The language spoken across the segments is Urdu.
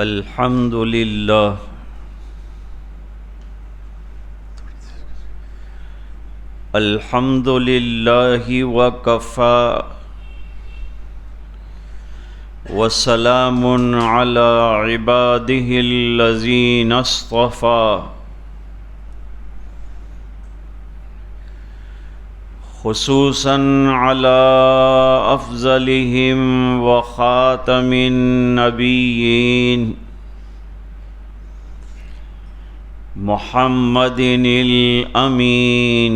الحمد لله الحمد لله وكفى وسلام على عباده الذين اصطفى خصوصا على أفضلهم وخاتم النبيين محمد الأمين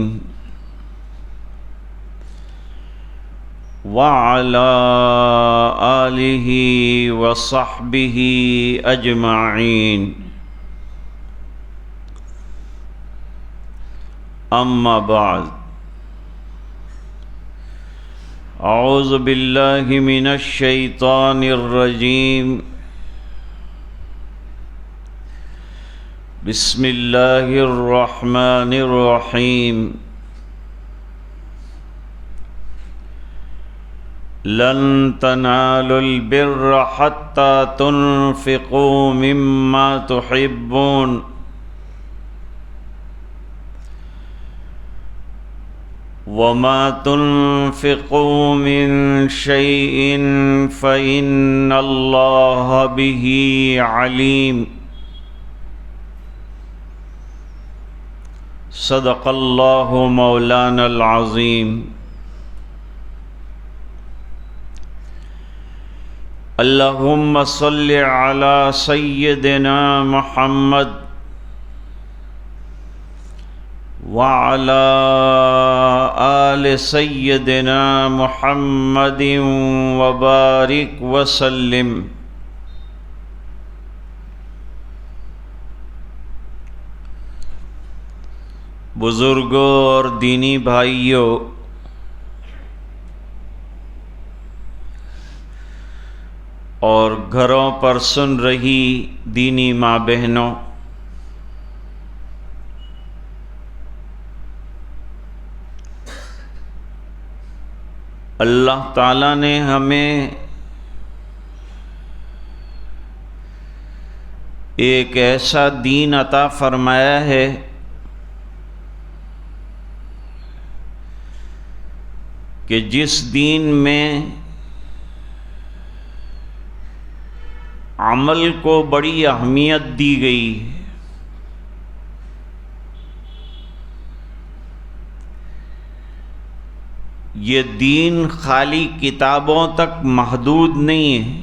وعلى آله وصحبه أجمعين أما بعد أعوذ بالله من الشيطان الرجيم بسم الله الرحمن الرحيم لن تنالوا البر حتى تنفقوا مما تحبون وما تنفقوا من شيء فإن الله به عليم صدق الله مولانا العظيم اللهم صل على سيدنا محمد وعلى آل سيدنا محمد وبارك وسلم بزرگوں اور دینی بھائیوں، اور گھروں پر سن رہی دینی ماں بہنوں، اللہ تعالیٰ نے ہمیں ایک ایسا دین عطا فرمایا ہے کہ جس دین میں عمل کو بڑی اہمیت دی گئی، یہ دین خالی کتابوں تک محدود نہیں ہے،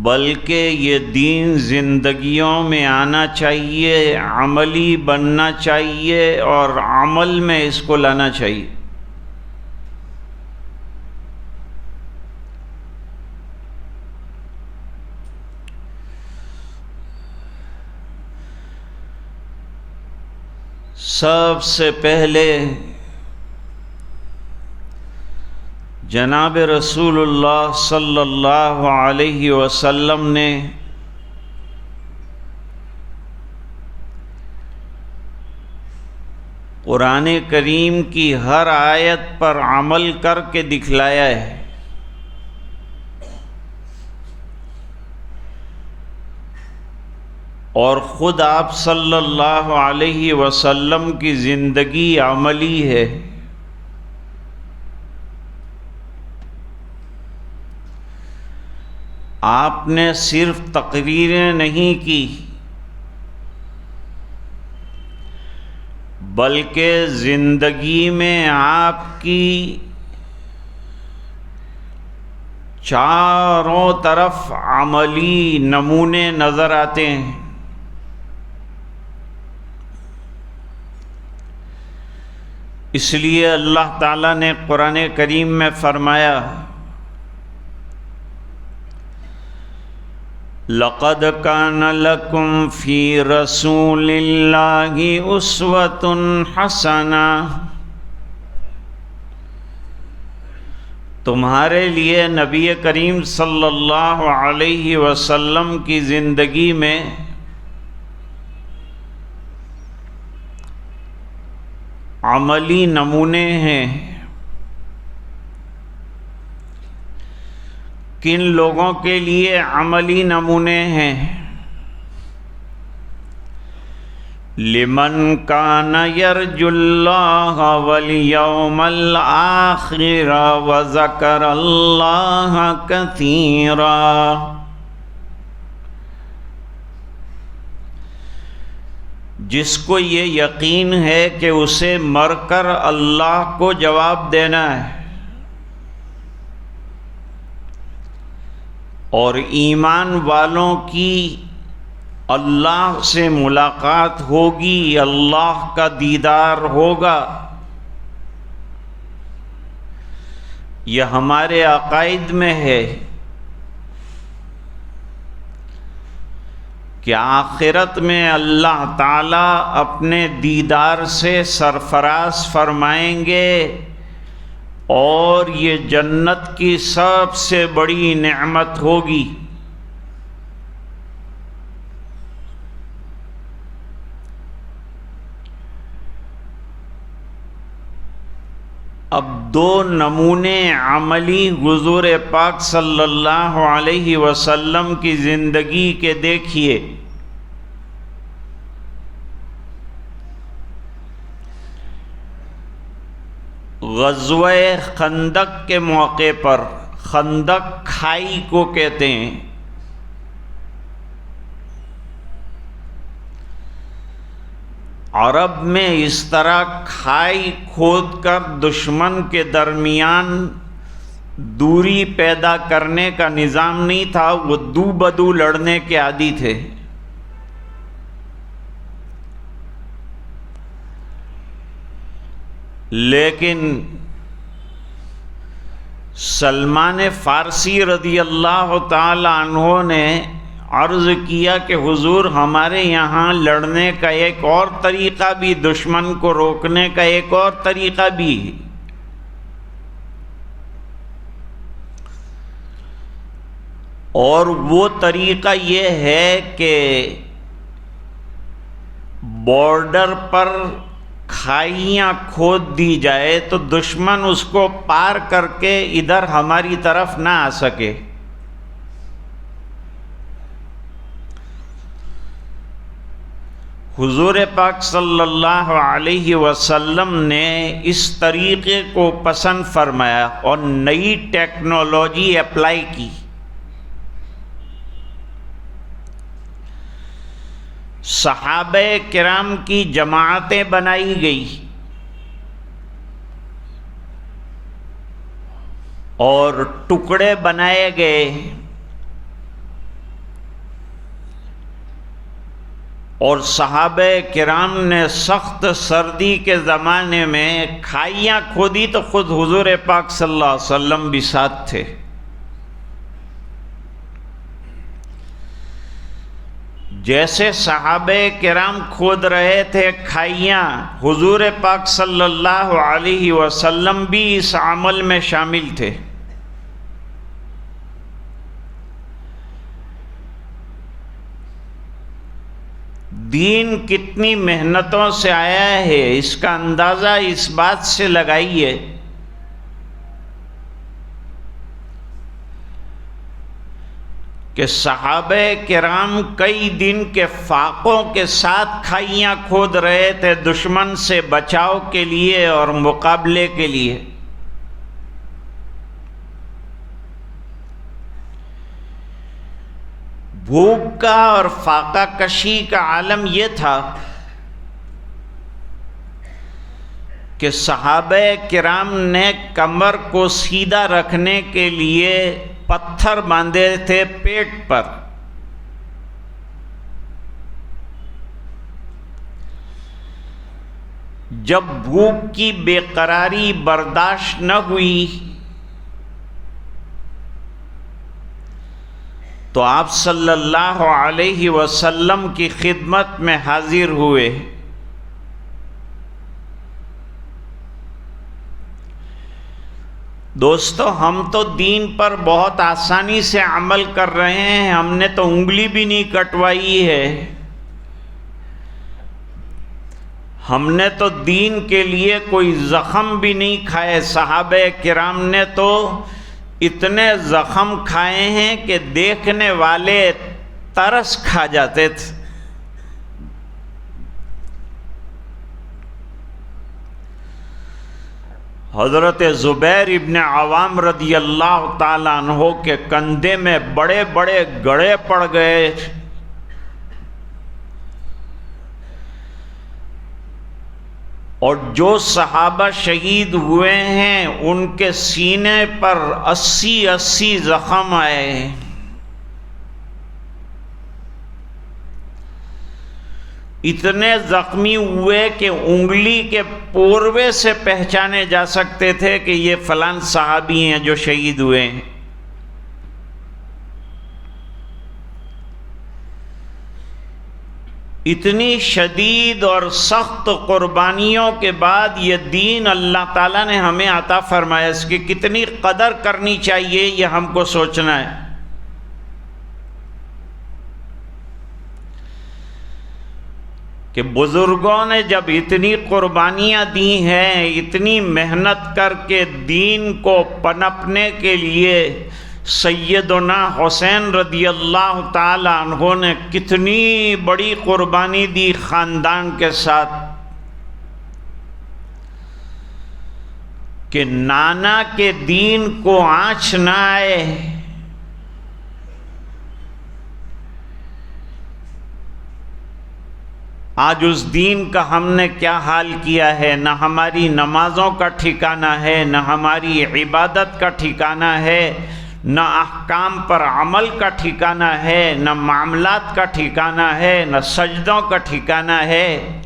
بلکہ یہ دین زندگیوں میں آنا چاہیے، عملی بننا چاہیے اور عمل میں اس کو لانا چاہیے۔ سب سے پہلے جناب رسول اللہ صلی اللہ علیہ وسلم نے قرآن کریم کی ہر آیت پر عمل کر کے دکھلایا ہے، اور خود آپ صلی اللہ علیہ وسلم کی زندگی عملی ہے۔ آپ نے صرف تقریریں نہیں کی، بلکہ زندگی میں آپ کی چاروں طرف عملی نمونے نظر آتے ہیں۔ اس لیے اللہ تعالیٰ نے قرآن کریم میں فرمایا، لَقَدْ كَانَ لَكُمْ فِي رَسُولِ اللَّهِ أُسْوَةٌ حَسَنَةٌ، تمہارے لیے نبی کریم صلی اللہ علیہ وسلم کی زندگی میں عملی نمونے ہیں۔ کن لوگوں کے لیے عملی نمونے ہیں؟ لمن کان یرجو اللہ والیوم الآخر وذکر اللہ کثیرا، جس کو یہ یقین ہے کہ اسے مر کر اللہ کو جواب دینا ہے اور ایمان والوں کی اللہ سے ملاقات ہوگی، اللہ کا دیدار ہوگا۔ یہ ہمارے عقائد میں ہے کہ آخرت میں اللہ تعالیٰ اپنے دیدار سے سرفراز فرمائیں گے اور یہ جنت کی سب سے بڑی نعمت ہوگی۔ اب دو نمونے عملی حضور پاک صلی اللہ علیہ وسلم کی زندگی کے دیکھیے۔ غزوہ خندق کے موقع پر، خندق کھائی کو کہتے ہیں، عرب میں اس طرح کھائی کھود کر دشمن کے درمیان دوری پیدا کرنے کا نظام نہیں تھا، وہ دو بدو لڑنے کے عادی تھے۔ لیکن سلمان فارسی رضی اللہ تعالی عنہ نے عرض کیا کہ حضور ہمارے یہاں لڑنے کا ایک اور طریقہ بھی، دشمن کو روکنے کا ایک اور طریقہ بھی، اور وہ طریقہ یہ ہے کہ بارڈر پر کھائیاں کھود دی جائے تو دشمن اس کو پار کر کے ادھر ہماری طرف نہ آ سکے۔ حضور پاک صلی اللہ علیہ وسلم نے اس طریقے کو پسند فرمایا اور نئی ٹیکنالوجی اپلائی کی۔ صحابہ کرام کی جماعتیں بنائی گئی اور ٹکڑے بنائے گئے، اور صحابہ کرام نے سخت سردی کے زمانے میں کھائیاں کھودی تو خود حضور پاک صلی اللہ علیہ وسلم بھی ساتھ تھے۔ جیسے صحابہ کرام کھود رہے تھے کھائیاں، حضور پاک صلی اللہ علیہ وسلم بھی اس عمل میں شامل تھے۔ دین کتنی محنتوں سے آیا ہے اس کا اندازہ اس بات سے لگائیے کہ صحابہ کرام کئی دن کے فاقوں کے ساتھ کھائیاں کھود رہے تھے دشمن سے بچاؤ کے لیے اور مقابلے کے لیے۔ بھوک کا اور فاقہ کشی کا عالم یہ تھا کہ صحابہ کرام نے کمر کو سیدھا رکھنے کے لیے پتھر باندھے تھے پیٹ پر۔ جب بھوک کی بے قراری برداشت نہ ہوئی تو آپ صلی اللہ علیہ وسلم کی خدمت میں حاضر ہوئے۔ دوستو، ہم تو دین پر بہت آسانی سے عمل کر رہے ہیں، ہم نے تو انگلی بھی نہیں کٹوائی ہے، ہم نے تو دین کے لیے کوئی زخم بھی نہیں کھائے۔ صحابہ کرام نے تو اتنے زخم کھائے ہیں کہ دیکھنے والے ترس کھا جاتے تھے۔ حضرت زبیر ابن عوام رضی اللہ تعالیٰ عنہ کے کندھے میں بڑے بڑے گڑھے پڑ گئے، اور جو صحابہ شہید ہوئے ہیں ان کے سینے پر 80 زخم آئے۔ اتنے زخمی ہوئے کہ انگلی کے پوروے سے پہچانے جا سکتے تھے کہ یہ فلان صحابی ہیں جو شہید ہوئے ہیں۔ اتنی شدید اور سخت قربانیوں کے بعد یہ دین اللہ تعالیٰ نے ہمیں عطا فرمایا، اس کی کتنی قدر کرنی چاہیے یہ ہم کو سوچنا ہے۔ کہ بزرگوں نے جب اتنی قربانیاں دی ہیں، اتنی محنت کر کے دین کو پنپنے کے لیے سیدنا حسین رضی اللہ تعالی عنہ نے کتنی بڑی قربانی دی خاندان کے ساتھ، کہ نانا کے دین کو آنچ نہ آئے۔ آج اس دین کا ہم نے کیا حال کیا ہے، نہ ہماری نمازوں کا ٹھکانہ ہے، نہ ہماری عبادت کا ٹھکانہ ہے، نہ احکام پر عمل کا ٹھکانہ ہے، نہ معاملات کا ٹھکانہ ہے، نہ سجدوں کا ٹھکانہ ہے۔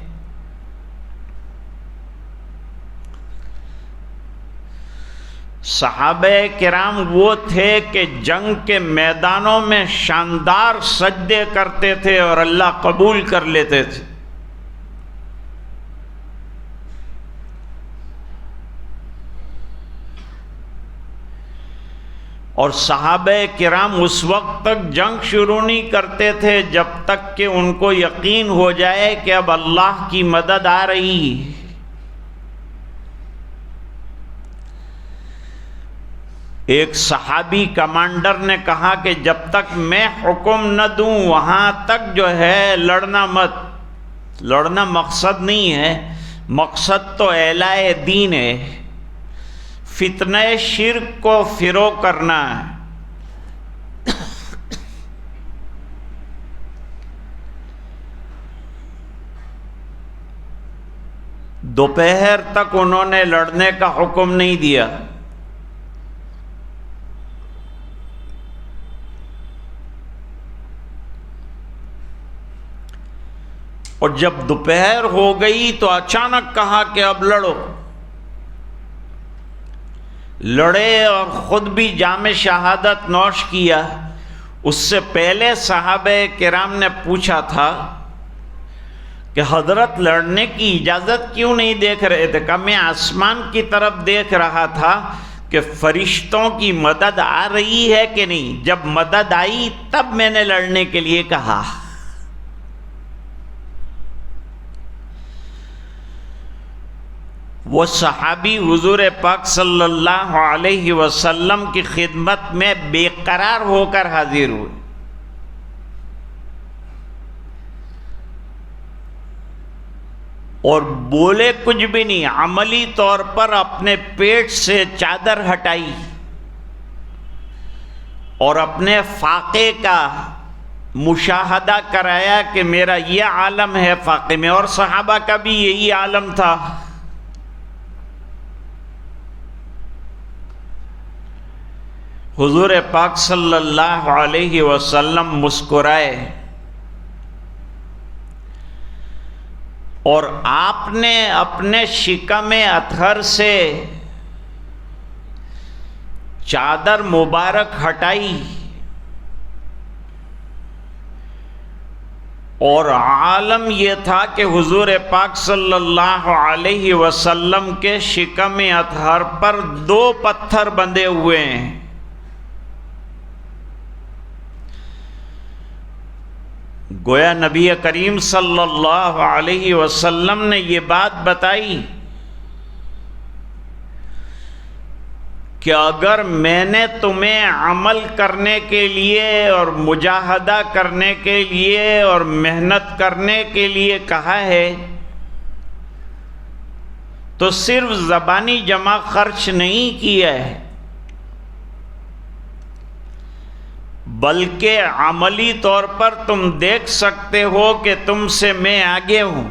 صحابہ کرام وہ تھے کہ جنگ کے میدانوں میں شاندار سجدے کرتے تھے اور اللہ قبول کر لیتے تھے۔ اور صحابہ کرام اس وقت تک جنگ شروع نہیں کرتے تھے جب تک کہ ان کو یقین ہو جائے کہ اب اللہ کی مدد آ رہی۔ ایک صحابی کمانڈر نے کہا کہ جب تک میں حکم نہ دوں وہاں تک جو ہے لڑنا مت۔ لڑنا مقصد نہیں ہے، مقصد تو اعلاء دین ہے، فتنہ شرک کو فروغ کرنا ہے۔ دوپہر تک انہوں نے لڑنے کا حکم نہیں دیا، اور جب دوپہر ہو گئی تو اچانک کہا کہ اب لڑو۔ لڑے اور خود بھی جام شہادت نوش کیا۔ اس سے پہلے صحابہ کرام نے پوچھا تھا کہ حضرت لڑنے کی اجازت کیوں نہیں دیکھ رہے تھے؟ کہ میں آسمان کی طرف دیکھ رہا تھا کہ فرشتوں کی مدد آ رہی ہے کہ نہیں۔ جب مدد آئی تب میں نے لڑنے کے لیے کہا۔ وہ صحابی حضور پاک صلی اللہ علیہ وسلم کی خدمت میں بے قرار ہو کر حاضر ہوئے، اور بولے کچھ بھی نہیں، عملی طور پر اپنے پیٹ سے چادر ہٹائی اور اپنے فاقے کا مشاہدہ کرایا کہ میرا یہ عالم ہے فاقے میں، اور صحابہ کا بھی یہی عالم تھا۔ حضور پاک صلی اللہ علیہ وسلم مسکرائے اور آپ نے اپنے شکم اطہر سے چادر مبارک ہٹائی، اور عالم یہ تھا کہ حضور پاک صلی اللہ علیہ وسلم کے شکم اطہر پر 2 پتھر بندھے ہوئے ہیں۔ گویا نبی کریم صلی اللہ علیہ وسلم نے یہ بات بتائی کہ اگر میں نے تمہیں عمل کرنے کے لیے اور مجاہدہ کرنے کے لیے اور محنت کرنے کے لیے کہا ہے تو صرف زبانی جمع خرچ نہیں کیا ہے، بلکہ عملی طور پر تم دیکھ سکتے ہو کہ تم سے میں آگے ہوں۔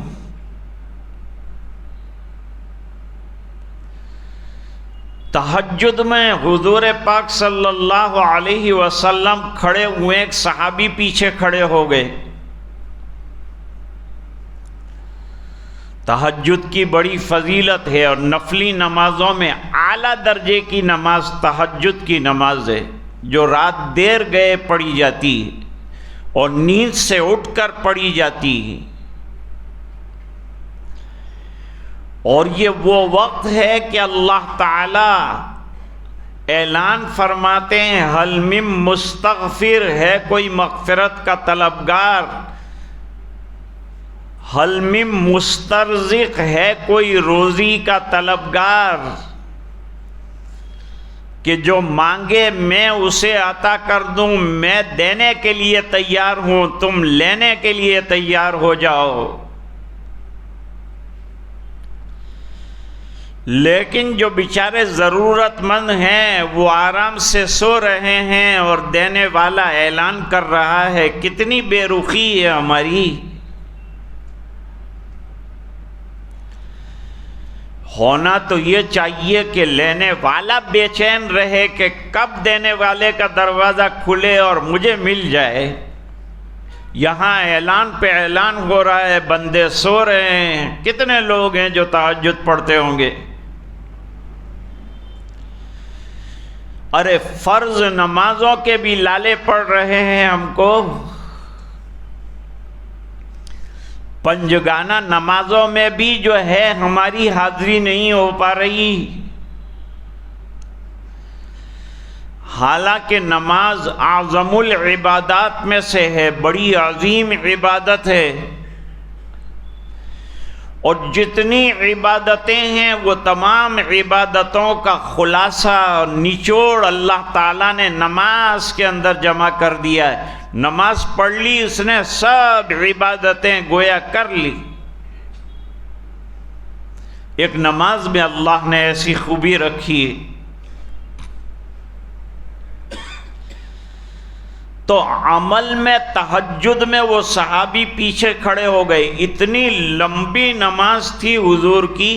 تہجد میں حضور پاک صلی اللہ علیہ وسلم کھڑے ہوئے، ایک صحابی پیچھے کھڑے ہو گئے۔ تہجد کی بڑی فضیلت ہے اور نفلی نمازوں میں اعلیٰ درجے کی نماز تہجد کی نماز ہے، جو رات دیر گئے پڑھی جاتی ہے اور نیند سے اٹھ کر پڑھی جاتی ہے، اور یہ وہ وقت ہے کہ اللہ تعالی اعلان فرماتے ہیں حل من مستغفر، ہے کوئی مغفرت کا طلبگار، حل من مسترزق، ہے کوئی روزی کا طلبگار، کہ جو مانگے میں اسے عطا کر دوں، میں دینے کے لیے تیار ہوں، تم لینے کے لیے تیار ہو جاؤ۔ لیکن جو بیچارے ضرورت مند ہیں وہ آرام سے سو رہے ہیں اور دینے والا اعلان کر رہا ہے، کتنی بے رخی ہے ہماری۔ ہونا تو یہ چاہیے کہ لینے والا بے چین رہے کہ کب دینے والے کا دروازہ کھلے اور مجھے مل جائے۔ یہاں اعلان پہ اعلان ہو رہا ہے، بندے سو رہے ہیں، کتنے لوگ ہیں جو تہجد پڑھتے ہوں گے؟ ارے فرض نمازوں کے بھی لالے پڑ رہے ہیں ہم کو، پنجگانہ نمازوں میں بھی جو ہے ہماری حاضری نہیں ہو پا رہی، حالانکہ نماز اعظم العبادات میں سے ہے، بڑی عظیم عبادت ہے، اور جتنی عبادتیں ہیں وہ تمام عبادتوں کا خلاصہ اور نچوڑ اللہ تعالیٰ نے نماز کے اندر جمع کر دیا ہے۔ نماز پڑھ لی اس نے، سب عبادتیں گویا کر لی۔ ایک نماز میں اللہ نے ایسی خوبی رکھی ہے۔ تو عمل میں تہجد میں وہ صحابی پیچھے کھڑے ہو گئے، اتنی لمبی نماز تھی حضور کی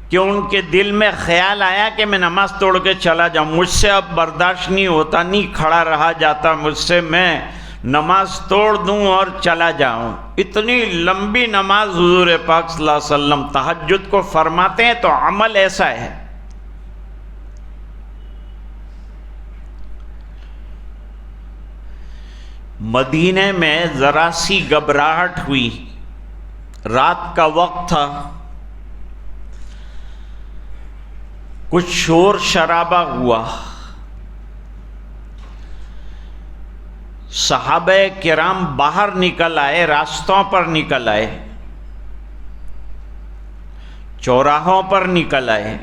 کہ ان کے دل میں خیال آیا کہ میں نماز توڑ کے چلا جاؤں، مجھ سے اب برداشت نہیں ہوتا، نہیں کھڑا رہا جاتا مجھ سے، میں نماز توڑ دوں اور چلا جاؤں۔ اتنی لمبی نماز حضور پاک صلی اللہ علیہ وسلم تہجد کو فرماتے ہیں، تو عمل ایسا ہے۔ مدینے میں ذرا سی گھبراہٹ ہوئی، رات کا وقت تھا، کچھ شور شرابہ ہوا، صحابہ کرام باہر نکل آئے، راستوں پر نکل آئے، چوراہوں پر نکل آئے،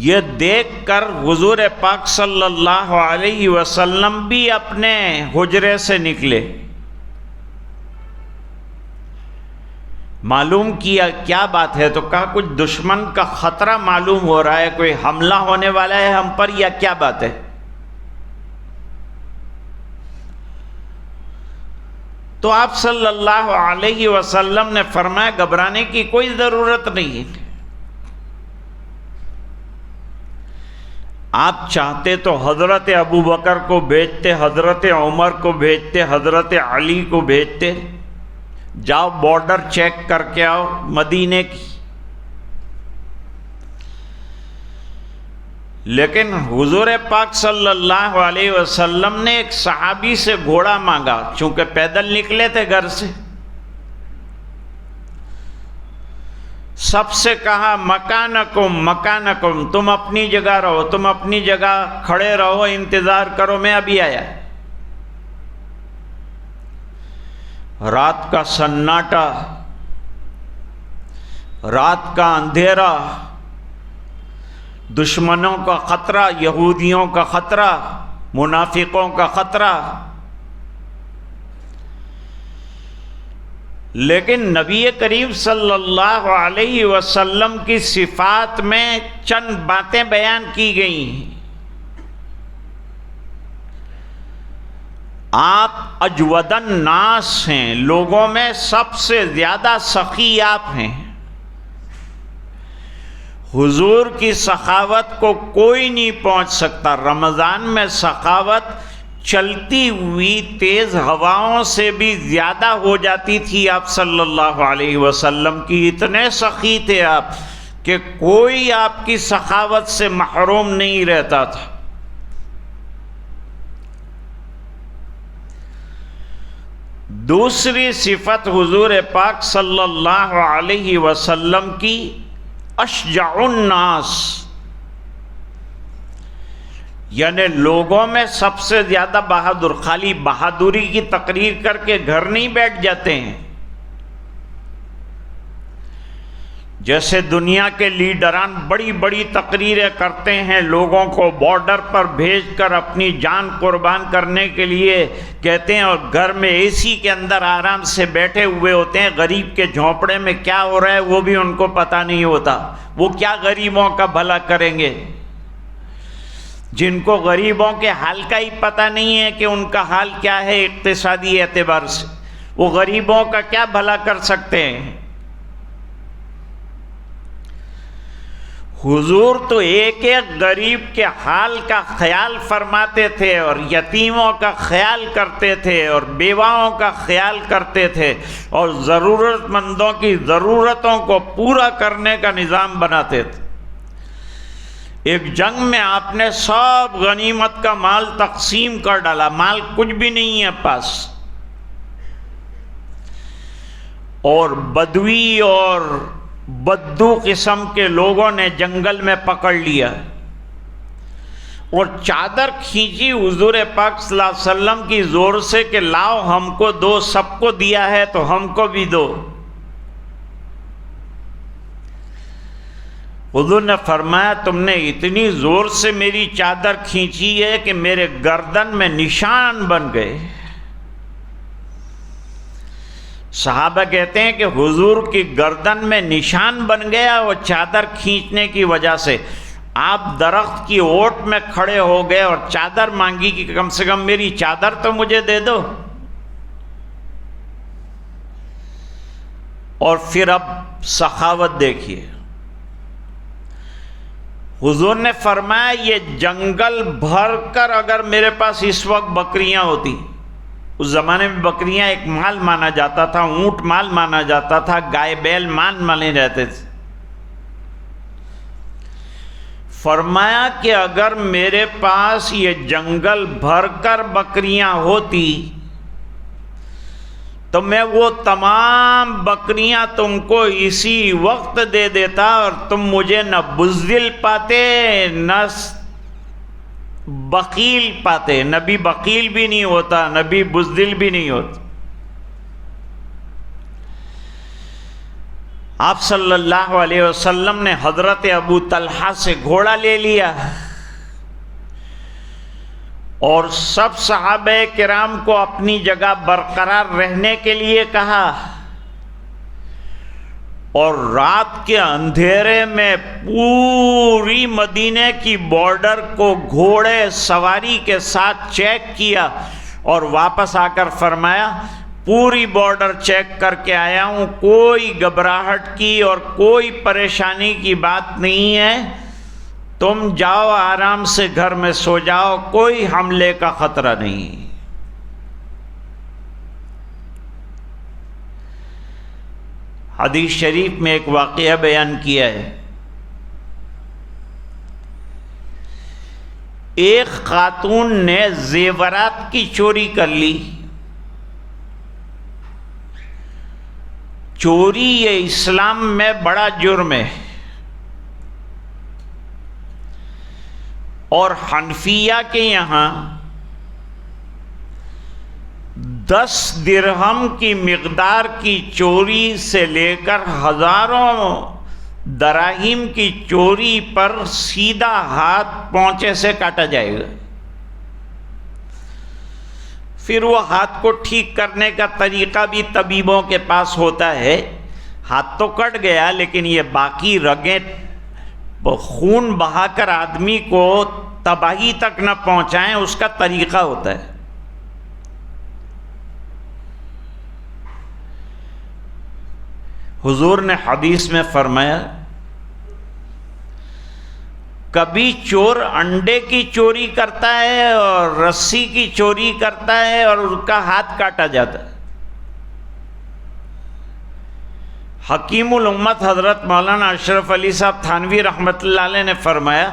یہ دیکھ کر حضور پاک صلی اللہ علیہ وسلم بھی اپنے حجرے سے نکلے، معلوم کیا کیا بات ہے، تو کہا کچھ دشمن کا خطرہ معلوم ہو رہا ہے، کوئی حملہ ہونے والا ہے ہم پر، یا کیا بات ہے؟ تو آپ صلی اللہ علیہ وسلم نے فرمایا گھبرانے کی کوئی ضرورت نہیں ہے، آپ چاہتے تو حضرت ابو بکر کو بھیجتے، حضرت عمر کو بھیجتے، حضرت علی کو بھیجتے، جاؤ بارڈر چیک کر کے آؤ مدینے کی، لیکن حضور پاک صلی اللہ علیہ وسلم نے ایک صحابی سے گھوڑا مانگا، چونکہ پیدل نکلے تھے گھر سے، سب سے کہا مکانکم مکانکم، تم اپنی جگہ رہو، تم اپنی جگہ کھڑے رہو، انتظار کرو، میں ابھی آیا۔ رات کا سناٹا، رات کا اندھیرا، دشمنوں کا خطرہ، یہودیوں کا خطرہ، منافقوں کا خطرہ، لیکن نبی کریم صلی اللہ علیہ وسلم کی صفات میں چند باتیں بیان کی گئی ہیں۔ آپ اجود الناس ہیں، لوگوں میں سب سے زیادہ سخی آپ ہیں۔ حضور کی سخاوت کو کوئی نہیں پہنچ سکتا۔ رمضان میں سخاوت چلتی ہوئی تیز ہواؤں سے بھی زیادہ ہو جاتی تھی آپ صلی اللہ علیہ وسلم کی، اتنے سخی تھے آپ کہ کوئی آپ کی سخاوت سے محروم نہیں رہتا تھا۔ دوسری صفت حضور پاک صلی اللہ علیہ وسلم کی اشجع الناس، یعنی لوگوں میں سب سے زیادہ بہادر۔ خالی بہادری کی تقریر کر کے گھر نہیں بیٹھ جاتے ہیں۔ جیسے دنیا کے لیڈران بڑی بڑی تقریریں کرتے ہیں، لوگوں کو بارڈر پر بھیج کر اپنی جان قربان کرنے کے لیے کہتے ہیں، اور گھر میں اے سی کے اندر آرام سے بیٹھے ہوئے ہوتے ہیں۔ غریب کے جھونپڑے میں کیا ہو رہا ہے وہ بھی ان کو پتہ نہیں ہوتا۔ وہ کیا غریبوں کا بھلا کریں گے؟ جن کو غریبوں کے حال کا ہی پتہ نہیں ہے کہ ان کا حال کیا ہے اقتصادی اعتبار سے، وہ غریبوں کا کیا بھلا کر سکتے ہیں؟ حضور تو ایک ایک غریب کے حال کا خیال فرماتے تھے، اور یتیموں کا خیال کرتے تھے، اور بیواؤں کا خیال کرتے تھے، اور ضرورت مندوں کی ضرورتوں کو پورا کرنے کا نظام بناتے تھے۔ ایک جنگ میں آپ نے سب غنیمت کا مال تقسیم کر ڈالا، مال کچھ بھی نہیں ہے پاس، اور بدوی اور بدو قسم کے لوگوں نے جنگل میں پکڑ لیا، اور چادر کھینچی حضور پاک صلی اللہ علیہ وسلم کی زور سے کہ لاؤ ہم کو دو، سب کو دیا ہے تو ہم کو بھی دو۔ حضور نے فرمایا تم نے اتنی زور سے میری چادر کھینچی ہے کہ میرے گردن میں نشان بن گئے۔ صحابہ کہتے ہیں کہ حضور کی گردن میں نشان بن گیا وہ چادر کھینچنے کی وجہ سے۔ آپ درخت کی اوٹ میں کھڑے ہو گئے اور چادر مانگی کہ کم سے کم میری چادر تو مجھے دے دو۔ اور پھر اب سخاوت دیکھیے، حضور نے فرمایا یہ جنگل بھر کر اگر میرے پاس اس وقت بکریاں ہوتی، اس زمانے میں بکریاں ایک مال مانا جاتا تھا، اونٹ مال مانا جاتا تھا، گائے بیل مان مانے جاتے تھے۔ فرمایا کہ اگر میرے پاس یہ جنگل بھر کر بکریاں ہوتی تو میں وہ تمام بکریاں تم کو اسی وقت دے دیتا، اور تم مجھے نہ بزدل پاتے نہ بخیل پاتے۔ نبی بخیل بھی نہیں ہوتا، نبی بزدل بھی نہیں ہوتا۔ آپ صلی اللہ علیہ وسلم نے حضرت ابو طلحہ سے گھوڑا لے لیا اور سب صحابہ کرام کو اپنی جگہ برقرار رہنے کے لیے کہا، اور رات کے اندھیرے میں پوری مدینے کی بارڈر کو گھوڑے سواری کے ساتھ چیک کیا، اور واپس آ کر فرمایا پوری بارڈر چیک کر کے آیا ہوں، کوئی گھبراہٹ کی اور کوئی پریشانی کی بات نہیں ہے، تم جاؤ آرام سے گھر میں سو جاؤ، کوئی حملے کا خطرہ نہیں۔ حدیث شریف میں ایک واقعہ بیان کیا ہے، ایک خاتون نے زیورات کی چوری کر لی۔ چوری یہ اسلام میں بڑا جرم ہے، اور حنفیہ کے یہاں 10 درہم کی مقدار کی چوری سے لے کر ہزاروں دراہیم کی چوری پر سیدھا ہاتھ پونچے سے کاٹا جائے گا۔ پھر وہ ہاتھ کو ٹھیک کرنے کا طریقہ بھی طبیبوں کے پاس ہوتا ہے۔ ہاتھ تو کٹ گیا لیکن یہ باقی رگیں خون بہا کر آدمی کو تباہی تک نہ پہنچائیں، اس کا طریقہ ہوتا ہے۔ حضور نے حدیث میں فرمایا کبھی چور انڈے کی چوری کرتا ہے اور رسی کی چوری کرتا ہے اور اس کا ہاتھ کاٹا جاتا ہے۔ حکیم الامت حضرت مولانا اشرف علی صاحب تھانوی رحمۃ اللہ علیہ نے فرمایا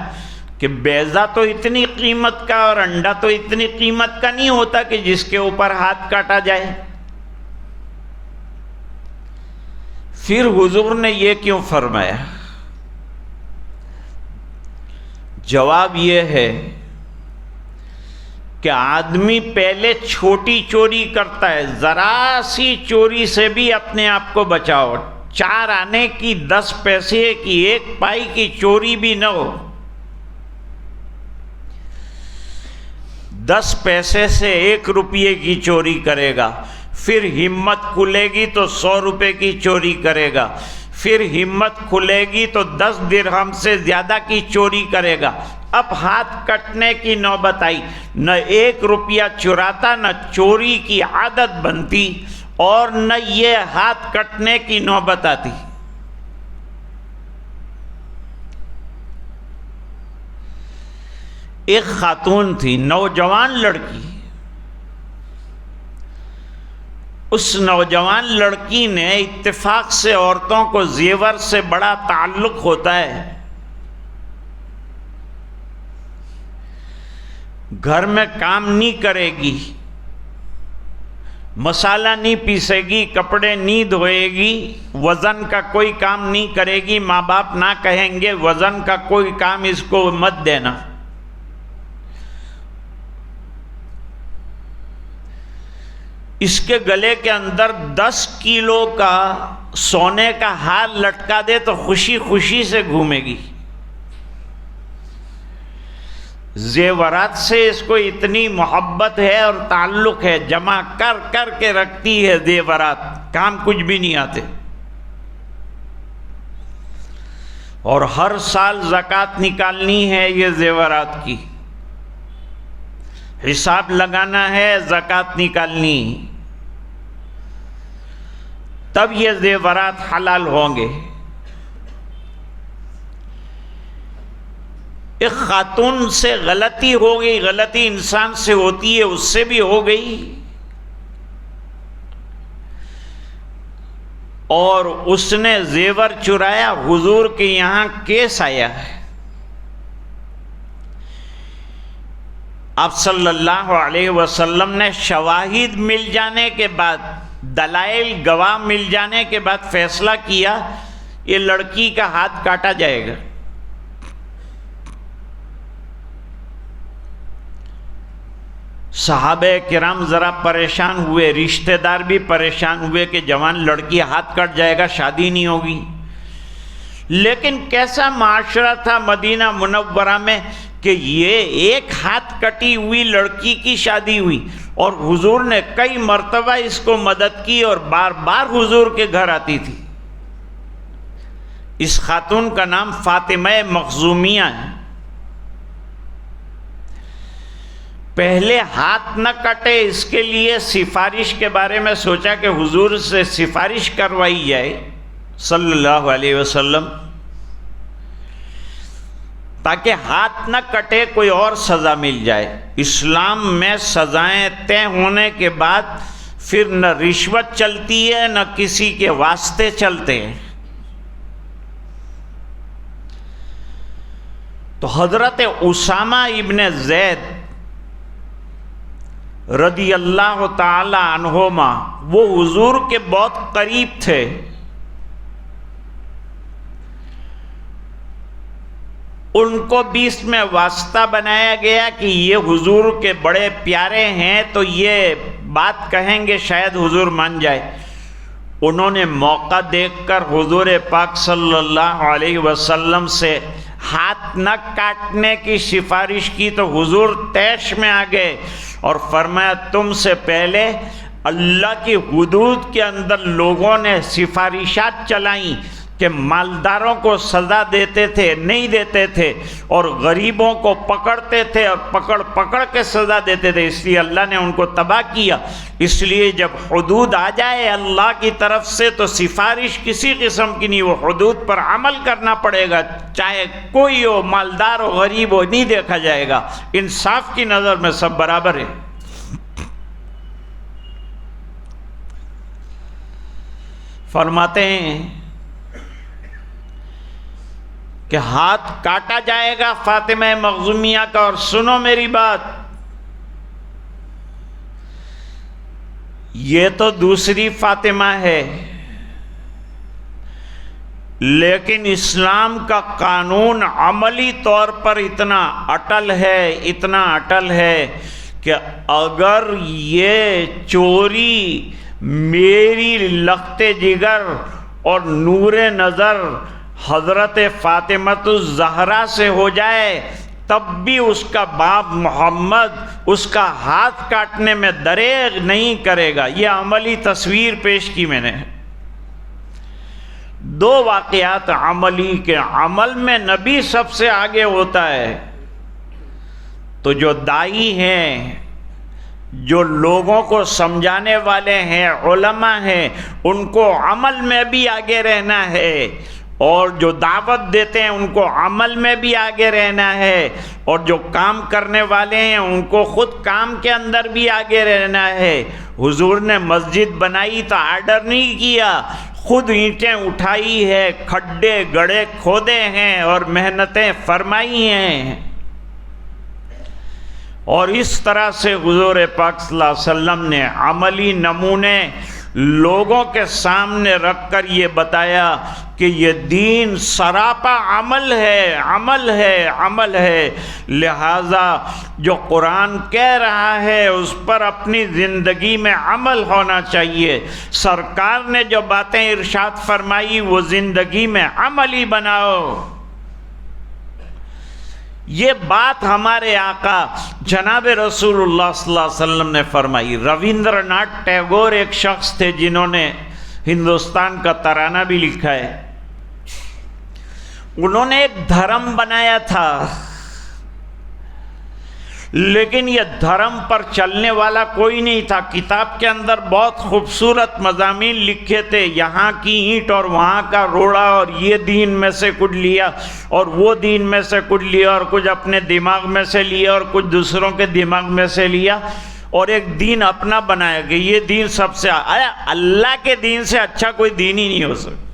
کہ بیضہ تو اتنی قیمت کا اور انڈا تو اتنی قیمت کا نہیں ہوتا کہ جس کے اوپر ہاتھ کاٹا جائے۔ پھر حضور نے یہ کیوں فرمایا؟ جواب یہ ہے کہ آدمی پہلے چھوٹی چوری کرتا ہے، ذرا سی چوری سے بھی اپنے آپ کو بچاؤ۔ 4 آنے کی 10 پیسے کی 1 پائی کی چوری بھی نہ ہو۔ 10 پیسے سے 1 روپیے کی چوری کرے گا، پھر ہمت کھلے گی تو 100 روپے کی چوری کرے گا، پھر ہمت کھلے گی تو 10 درہم سے زیادہ کی چوری کرے گا۔ اب ہاتھ کٹنے کی نوبت آئی، نہ 1 روپیہ چراتا، نہ چوری کی عادت بنتی، اور نہ یہ ہاتھ کٹنے کی نوبت آتی۔ ایک خاتون تھی، نوجوان لڑکی۔ اس نوجوان لڑکی نے اتفاق سے عورتوں کو زیور سے بڑا تعلق ہوتا ہے، گھر میں کام نہیں کرے گی، مسالہ نہیں پیسے گی، کپڑے نہیں دھوئے گی، وزن کا کوئی کام نہیں کرے گی، ماں باپ نہ کہیں گے وزن کا کوئی کام اس کو مت دینا۔ اس کے گلے کے اندر 10 کلو کا سونے کا ہار لٹکا دے تو خوشی خوشی سے گھومے گی۔ زیورات سے اس کو اتنی محبت ہے اور تعلق ہے، جمع کر کر کے رکھتی ہے زیورات، کام کچھ بھی نہیں آتے۔ اور ہر سال زکوٰۃ نکالنی ہے یہ زیورات کی، حساب لگانا ہے، زکوٰۃ نکالنی، تب یہ زیورات حلال ہوں گے۔ ایک خاتون سے غلطی ہو گئی، غلطی انسان سے ہوتی ہے، اس سے بھی ہو گئی، اور اس نے زیور چرایا، حضور کے یہاں کیس آیا ہے۔ آپ صلی اللہ علیہ وسلم نے شواہد مل جانے کے بعد، دلائل گواہ مل جانے کے بعد فیصلہ کیا یہ لڑکی کا ہاتھ کاٹا جائے گا۔ صحابہ کرام ذرا پریشان ہوئے، رشتہ دار بھی پریشان ہوئے کہ جوان لڑکی ہاتھ کٹ جائے گا، شادی نہیں ہوگی۔ لیکن کیسا معاشرہ تھا مدینہ منورہ میں کہ یہ ایک ہاتھ کٹی ہوئی لڑکی کی شادی ہوئی، اور حضور نے کئی مرتبہ اس کو مدد کی اور بار بار حضور کے گھر آتی تھی۔ اس خاتون کا نام فاطمہ مخزومیہ ہے۔ پہلے ہاتھ نہ کٹے اس کے لیے سفارش کے بارے میں سوچا کہ حضور سے سفارش کروائی جائے صلی اللہ علیہ وسلم، تاکہ ہاتھ نہ کٹے، کوئی اور سزا مل جائے۔ اسلام میں سزائیں طے ہونے کے بعد پھر نہ رشوت چلتی ہے نہ کسی کے واسطے چلتے ہیں۔ تو حضرت اسامہ ابن زید رضی اللہ تعالی عنہما وہ حضور کے بہت قریب تھے۔ ان کو بھی اس میں واسطہ بنایا گیا کہ یہ حضور کے بڑے پیارے ہیں، تو یہ بات کہیں گے شاید حضور مان جائے۔ انہوں نے موقع دیکھ کر حضور پاک صلی اللہ علیہ وسلم سے ہاتھ نہ کاٹنے کی سفارش کی تو حضور طیش میں آ گئے اور فرمایا تم سے پہلے اللہ کی حدود کے اندر لوگوں نے سفارشات چلائیں کہ مالداروں کو سزا دیتے تھے نہیں دیتے تھے، اور غریبوں کو پکڑتے تھے اور پکڑ کے سزا دیتے تھے، اس لیے اللہ نے ان کو تباہ کیا۔ اس لیے جب حدود آ جائے اللہ کی طرف سے تو سفارش کسی قسم کی نہیں، وہ حدود پر عمل کرنا پڑے گا، چاہے کوئی ہو، مالدار ہو غریب ہو، نہیں دیکھا جائے گا، انصاف کی نظر میں سب برابر ہے۔ فرماتے ہیں کہ ہاتھ کاٹا جائے گا فاطمہ مخزومیہ کا، اور سنو میری بات، یہ تو دوسری فاطمہ ہے، لیکن اسلام کا قانون عملی طور پر اتنا اٹل ہے کہ اگر یہ چوری میری لخت جگر اور نور نظر حضرت فاطمۃ الزہرا سے ہو جائے تب بھی اس کا باپ محمد اس کا ہاتھ کاٹنے میں دریغ نہیں کرے گا۔ یہ عملی تصویر پیش کی میں نے۔ دو واقعات عملی کے، عمل میں نبی سب سے آگے ہوتا ہے، تو جو دائی ہیں، جو لوگوں کو سمجھانے والے ہیں، علماء ہیں، ان کو عمل میں بھی آگے رہنا ہے، اور جو دعوت دیتے ہیں ان کو عمل میں بھی آگے رہنا ہے، اور جو کام کرنے والے ہیں ان کو خود کام کے اندر بھی آگے رہنا ہے۔ حضور نے مسجد بنائی تو آرڈر نہیں کیا، خود اینٹیں اٹھائی ہے، کھڈے گڑھے کھودے ہیں اور محنتیں فرمائی ہیں، اور اس طرح سے حضور پاک صلی اللہ علیہ وسلم نے عملی نمونے لوگوں کے سامنے رکھ کر یہ بتایا کہ یہ دین سراپا عمل ہے، لہذا جو قرآن کہہ رہا ہے اس پر اپنی زندگی میں عمل ہونا چاہیے۔ سرکار نے جو باتیں ارشاد فرمائی وہ زندگی میں عملی بناؤ۔ یہ بات ہمارے آقا جناب رسول اللہ صلی اللہ علیہ وسلم نے فرمائی۔ رویندر ناتھ ٹیگور ایک شخص تھے جنہوں نے ہندوستان کا ترانہ بھی لکھا ہے۔ انہوں نے ایک دھرم بنایا تھا، لیکن یہ دھرم پر چلنے والا کوئی نہیں تھا۔ کتاب کے اندر بہت خوبصورت مضامین لکھے تھے، یہاں کی اینٹ اور وہاں کا روڑا، اور یہ دین میں سے کچھ لیا اور وہ دین میں سے کچھ لیا، اور کچھ اپنے دماغ میں سے لیا اور کچھ دوسروں کے دماغ میں سے لیا، اور ایک دین اپنا بنایا کہ یہ دین سب سے اللہ کے دین سے اچھا کوئی دین ہی نہیں ہو سکتا۔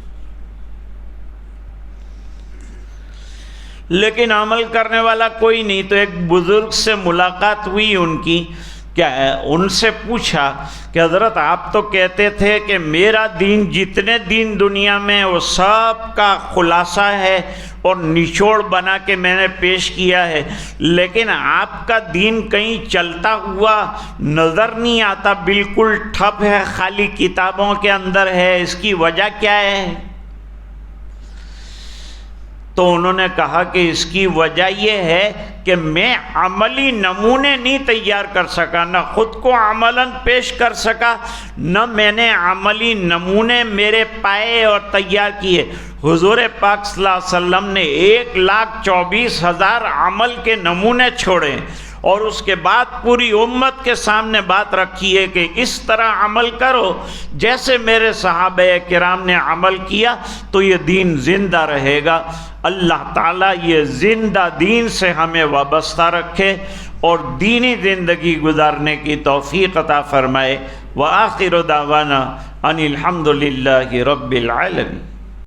لیکن عمل کرنے والا کوئی نہیں۔ تو ایک بزرگ سے ملاقات ہوئی ان کی، کیا ان سے پوچھا کہ حضرت آپ تو کہتے تھے کہ میرا دین جتنے دین دنیا میں وہ سب کا خلاصہ ہے اور نچوڑ بنا کے میں نے پیش کیا ہے، لیکن آپ کا دین کہیں چلتا ہوا نظر نہیں آتا، بالکل ٹھپ ہے، خالی کتابوں کے اندر ہے، اس کی وجہ کیا ہے؟ تو انہوں نے کہا کہ اس کی وجہ یہ ہے کہ میں عملی نمونے نہیں تیار کر سکا، نہ خود کو عملاً پیش کر سکا، نہ میں نے عملی نمونے میرے پائے اور تیار کیے۔ حضور پاک صلی اللہ علیہ وسلم نے 1,24,000 عمل کے نمونے چھوڑے، اور اس کے بعد پوری امت کے سامنے بات رکھی ہے کہ اس طرح عمل کرو جیسے میرے صحابہ کرام نے عمل کیا تو یہ دین زندہ رہے گا۔ اللہ تعالیٰ یہ زندہ دین سے ہمیں وابستہ رکھے اور دینی زندگی گزارنے کی توفیق عطا فرمائے۔ وآخر دعوانا ان الحمد للہ رب العالمین۔